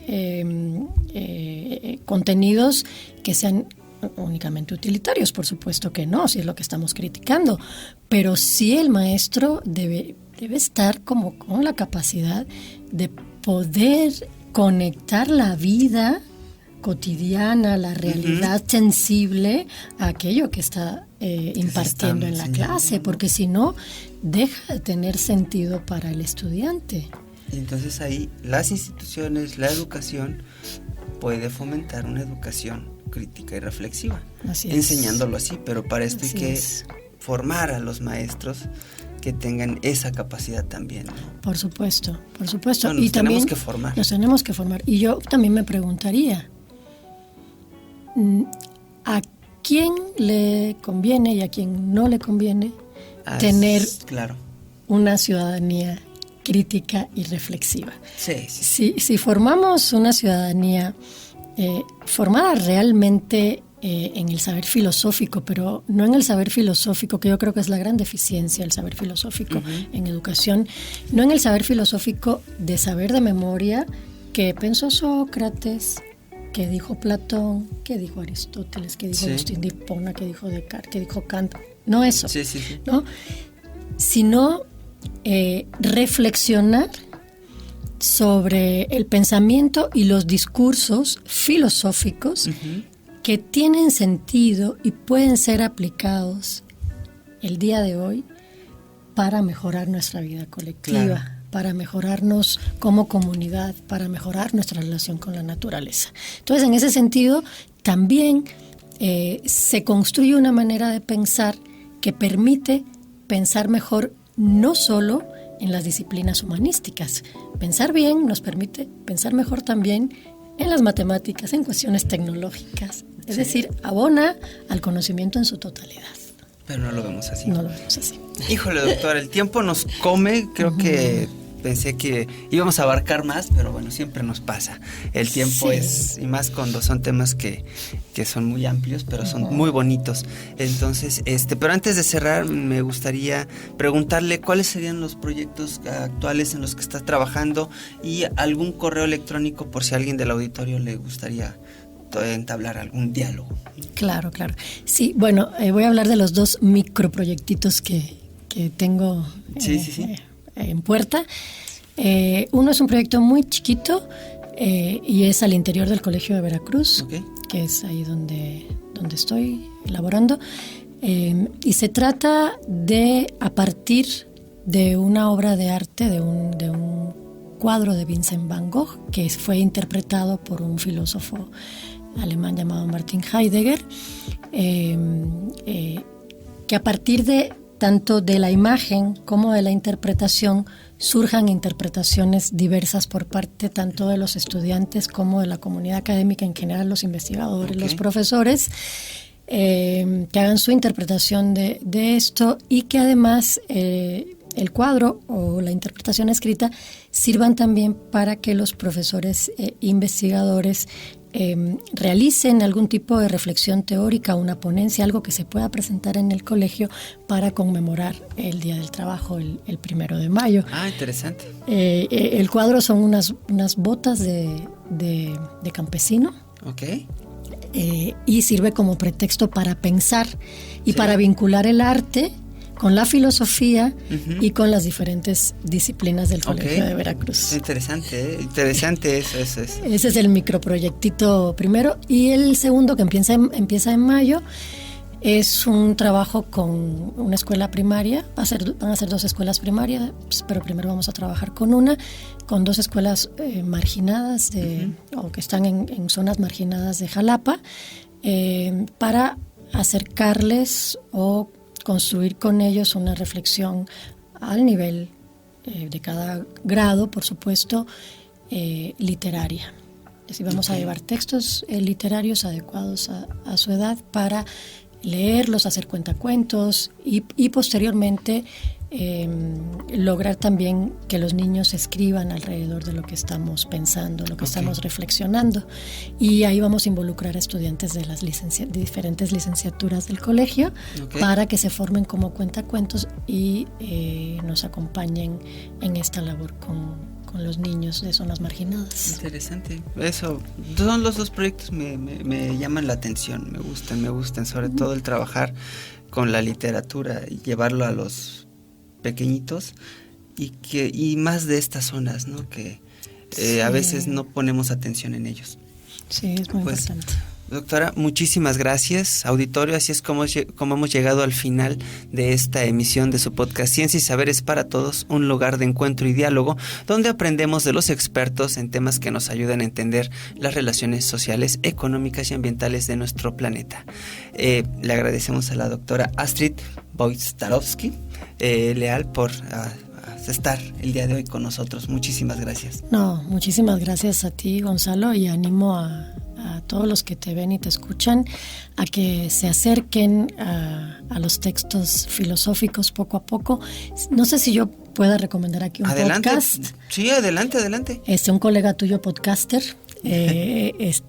Speaker 3: contenidos que sean únicamente utilitarios, por supuesto que no, si es lo que estamos criticando, pero sí el maestro debe estar como con la capacidad de poder conectar la vida cotidiana, la realidad sensible a aquello que está impartiendo en la clase, porque si no, deja de tener sentido para el estudiante.
Speaker 2: Y entonces ahí las instituciones, la educación puede fomentar una educación crítica y reflexiva, enseñándolo así, pero para esto hay que formar a los maestros que tengan esa capacidad también, ¿no?
Speaker 3: Por supuesto.
Speaker 2: No,
Speaker 3: y también
Speaker 2: tenemos que formar.
Speaker 3: Nos tenemos que formar. Y yo también me preguntaría, ¿a quién le conviene y a quién no le conviene tener una ciudadanía crítica y reflexiva?
Speaker 2: Sí.
Speaker 3: Si formamos una ciudadanía formada realmente en el saber filosófico, pero no en el saber filosófico, que yo creo que es la gran deficiencia, el saber filosófico en educación, no en el saber filosófico de saber de memoria que pensó Sócrates, que dijo Platón, que dijo Aristóteles, que dijo Agustín de Hipona, que dijo Descartes, que dijo Kant, no eso, ¿no? Sino reflexionar sobre el pensamiento y los discursos filosóficos que tienen sentido y pueden ser aplicados el día de hoy para mejorar nuestra vida colectiva, para mejorarnos como comunidad, para mejorar nuestra relación con la naturaleza. Entonces, en ese sentido, también se construye una manera de pensar que permite pensar mejor no solo en las disciplinas humanísticas. Pensar bien nos permite pensar mejor también en las matemáticas, en cuestiones tecnológicas. Es decir, abona al conocimiento en su totalidad.
Speaker 2: Pero no lo vemos así.
Speaker 3: No lo vemos así.
Speaker 2: Híjole, doctora, el tiempo nos come. Creo que pensé que íbamos a abarcar más, pero bueno, siempre nos pasa. El tiempo es, y más cuando son temas que son muy amplios, pero son muy bonitos. Entonces, pero antes de cerrar, me gustaría preguntarle cuáles serían los proyectos actuales en los que está trabajando y algún correo electrónico por si a alguien del auditorio le gustaría entablar algún diálogo.
Speaker 3: Claro. Sí, bueno, voy a hablar de los 2 microproyectitos que tengo en puerta. Uno es un proyecto muy chiquito y es al interior del Colegio de Veracruz, que es ahí donde estoy elaborando. Y se trata de, a partir de una obra de arte, de un cuadro de Vincent Van Gogh, que fue interpretado por un filósofo alemán llamado Martin Heidegger, que a partir de tanto de la imagen como de la interpretación surjan interpretaciones diversas por parte tanto de los estudiantes como de la comunidad académica en general, los investigadores, los profesores, que hagan su interpretación de esto y que además el cuadro o la interpretación escrita sirvan también para que los profesores investigadores realicen algún tipo de reflexión teórica, una ponencia, algo que se pueda presentar en el colegio para conmemorar el Día del Trabajo, el 1 de mayo.
Speaker 2: Interesante.
Speaker 3: El cuadro son unas botas de campesino. Y sirve como pretexto para pensar y para vincular el arte con la filosofía y con las diferentes disciplinas del Colegio de Veracruz.
Speaker 2: Interesante eso.
Speaker 3: Ese es el microproyectito primero. Y el segundo, que empieza en mayo, es un trabajo con una escuela primaria. Van a ser 2 escuelas primarias, pero primero vamos a trabajar con 2 escuelas marginadas o que están en zonas marginadas de Jalapa, para acercarles o construir con ellos una reflexión al nivel de cada grado, por supuesto, literaria. Es decir, vamos a llevar textos literarios adecuados a su edad para leerlos, hacer cuentacuentos y posteriormente lograr también que los niños escriban alrededor de lo que estamos pensando, lo que estamos reflexionando. Y ahí vamos a involucrar a estudiantes de las diferentes licenciaturas del colegio para que se formen como cuentacuentos y nos acompañen en esta labor con los niños de zonas marginadas.
Speaker 2: Interesante. Eso, son los 2 proyectos me llaman la atención, me gustan, sobre todo el trabajar con la literatura y llevarlo a los pequeñitos y más de estas zonas, ¿no? Que a veces no ponemos atención en ellos.
Speaker 3: Sí, es muy importante.
Speaker 2: Doctora, muchísimas gracias. Auditorio, así es como hemos llegado al final de esta emisión de su podcast Ciencia y Saberes para Todos, un lugar de encuentro y diálogo donde aprendemos de los expertos en temas que nos ayudan a entender las relaciones sociales, económicas y ambientales de nuestro planeta. Le agradecemos a la doctora Astrid Boyd-Starowski Leal por estar el día de hoy con nosotros. Muchísimas gracias.
Speaker 3: No, muchísimas gracias a ti, Gonzalo, y animo a todos los que te ven y te escuchan a que se acerquen a los textos filosóficos poco a poco. No sé si yo pueda recomendar aquí un podcast.
Speaker 2: Sí, adelante.
Speaker 3: Un colega tuyo podcaster, es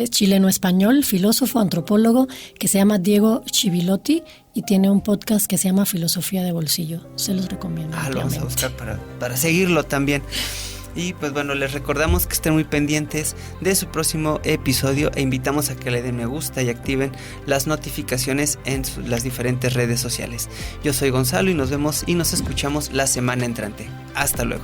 Speaker 3: chileno-español, filósofo, antropólogo, que se llama Diego Chivilotti y tiene un podcast que se llama Filosofía de Bolsillo. Se los recomiendo.
Speaker 2: Lo vamos a buscar para seguirlo también. Y pues bueno, les recordamos que estén muy pendientes de su próximo episodio e invitamos a que le den me gusta y activen las notificaciones en las diferentes redes sociales. Yo soy Gonzalo y nos vemos y nos escuchamos la semana entrante. Hasta luego.